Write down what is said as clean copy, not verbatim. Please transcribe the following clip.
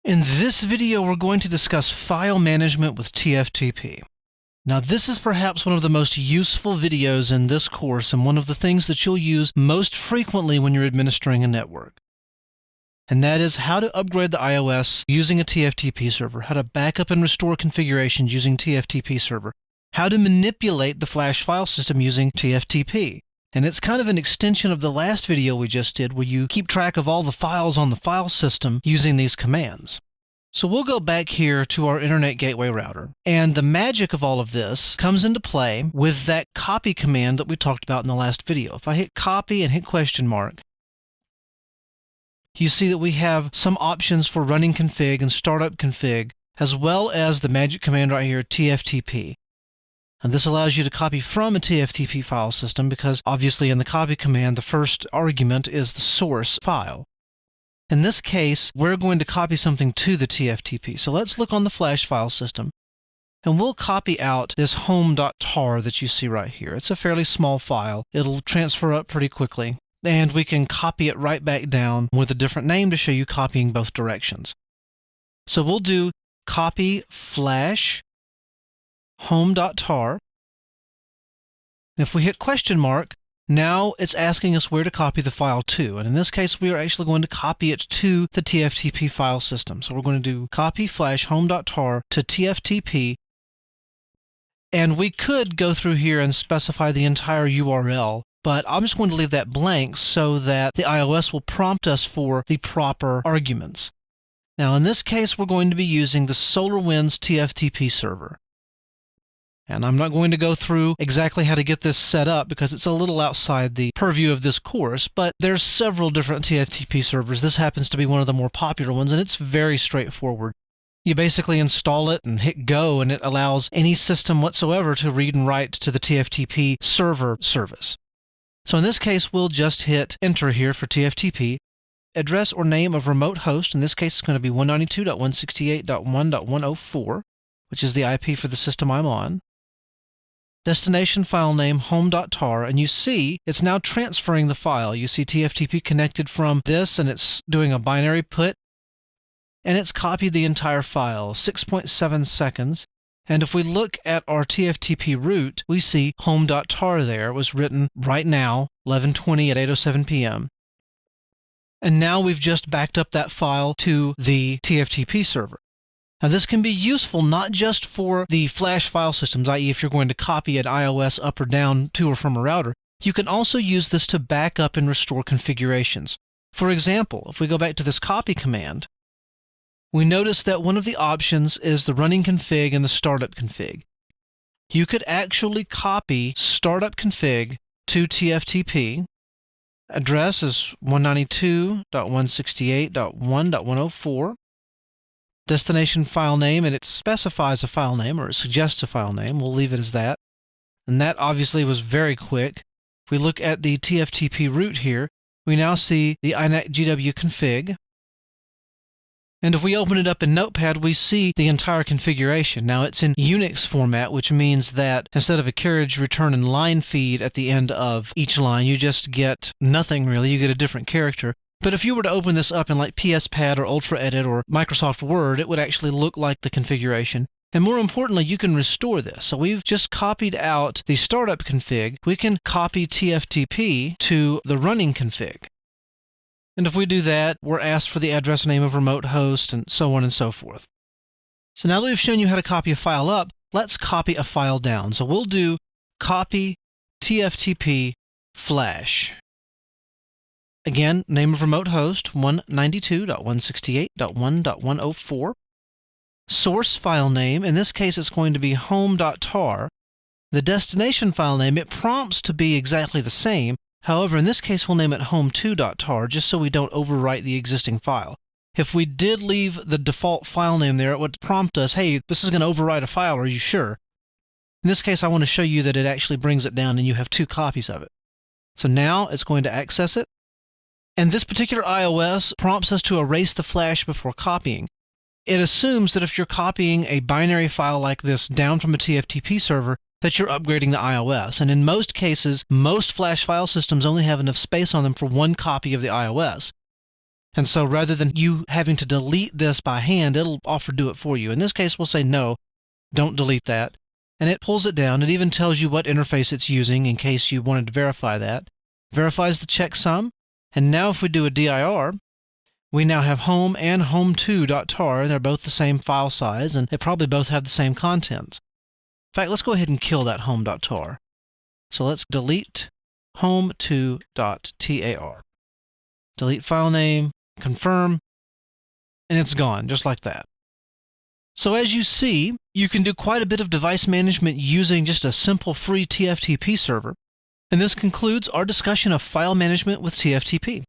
In this video, we're going to discuss file management with TFTP. Now, this is perhaps one of the most useful videos in this course and one of the things that you'll use most frequently when you're administering a network. And that is how to upgrade the iOS using a TFTP server, how to backup and restore configurations using TFTP server, how to manipulate the flash file system using TFTP. And it's kind of an extension of the last video we just did where you keep track of all the files on the file system using these commands. So we'll go back here to our Internet Gateway Router. And the magic of all of this comes into play with that copy command that we talked about in the last video. If I hit copy and hit question mark, you see that we have some options for running config and startup config, as well as the magic command right here, TFTP. And this allows you to copy from a TFTP file system because obviously in the copy command, the first argument is the source file. In this case, we're going to copy something to the TFTP. So let's look on the flash file system and we'll copy out this home.tar that you see right here. It's a fairly small file. It'll transfer up pretty quickly and we can copy it right back down with a different name to show you copying both directions. So we'll do copy flash home.tar. If we hit question mark, now it's asking us where to copy the file to. And in this case, we are actually going to copy it to the TFTP file system. So we're going to do copy flash home.tar to TFTP. And we could go through here and specify the entire URL, but I'm just going to leave that blank so that the iOS will prompt us for the proper arguments. Now, in this case, we're going to be using the SolarWinds TFTP server. And I'm not going to go through exactly how to get this set up because it's a little outside the purview of this course, but there's several different TFTP servers. This happens to be one of the more popular ones, and it's very straightforward. You basically install it and hit go, and it allows any system whatsoever to read and write to the TFTP server service. So in this case, we'll just hit enter here for TFTP. Address or name of remote host, in this case it's going to be 192.168.1.104, which is the IP for the system I'm on. Destination file name home.tar, and you see it's now transferring the file. You see TFTP connected from this, and it's doing a binary put, and it's copied the entire file, 6.7 seconds. And if we look at our TFTP root, we see home.tar there. It was written right now, 11:20 at 8:07 p.m. And now we've just backed up that file to the TFTP server. Now, this can be useful not just for the flash file systems, i.e. if you're going to copy an iOS up or down to or from a router. You can also use this to back up and restore configurations. For example, if we go back to this copy command, we notice that one of the options is the running config and the startup config. You could actually copy startup config to TFTP. Address is 192.168.1.104. Destination file name, and it specifies a file name, or it suggests a file name. We'll leave it as that. And that obviously was very quick. If we look at the TFTP root here, we now see the inetgw config. And if we open it up in Notepad, we see the entire configuration. Now, it's in Unix format, which means that instead of a carriage return and line feed at the end of each line, you just get nothing really. You get a different character. But if you were to open this up in like PSPad or UltraEdit or Microsoft Word, it would actually look like the configuration. And more importantly, you can restore this. So we've just copied out the startup config. We can copy TFTP to the running config. And if we do that, we're asked for the address name of remote host and so on and so forth. So now that we've shown you how to copy a file up, let's copy a file down. So we'll do copy TFTP flash. Again, name of remote host, 192.168.1.104. Source file name, in this case it's going to be home.tar. The destination file name, it prompts to be exactly the same. However, in this case we'll name it home2.tar just so we don't overwrite the existing file. If we did leave the default file name there, it would prompt us, hey, this is going to overwrite a file, are you sure? In this case, I want to show you that it actually brings it down and you have two copies of it. So now it's going to access it. And this particular iOS prompts us to erase the flash before copying. It assumes that if you're copying a binary file like this down from a TFTP server, that you're upgrading the iOS. And in most cases, most flash file systems only have enough space on them for one copy of the iOS. And so rather than you having to delete this by hand, it'll offer to do it for you. In this case, we'll say no, don't delete that. And it pulls it down. It even tells you what interface it's using in case you wanted to verify that. Verifies the checksum. And now if we do a dir, we now have home and home2.tar, and they're both the same file size, and they probably both have the same contents. In fact, let's go ahead and kill that home.tar. So let's delete home2.tar. Delete file name, confirm, and it's gone, just like that. So as you see, you can do quite a bit of device management using just a simple free TFTP server. And this concludes our discussion of file management with TFTP.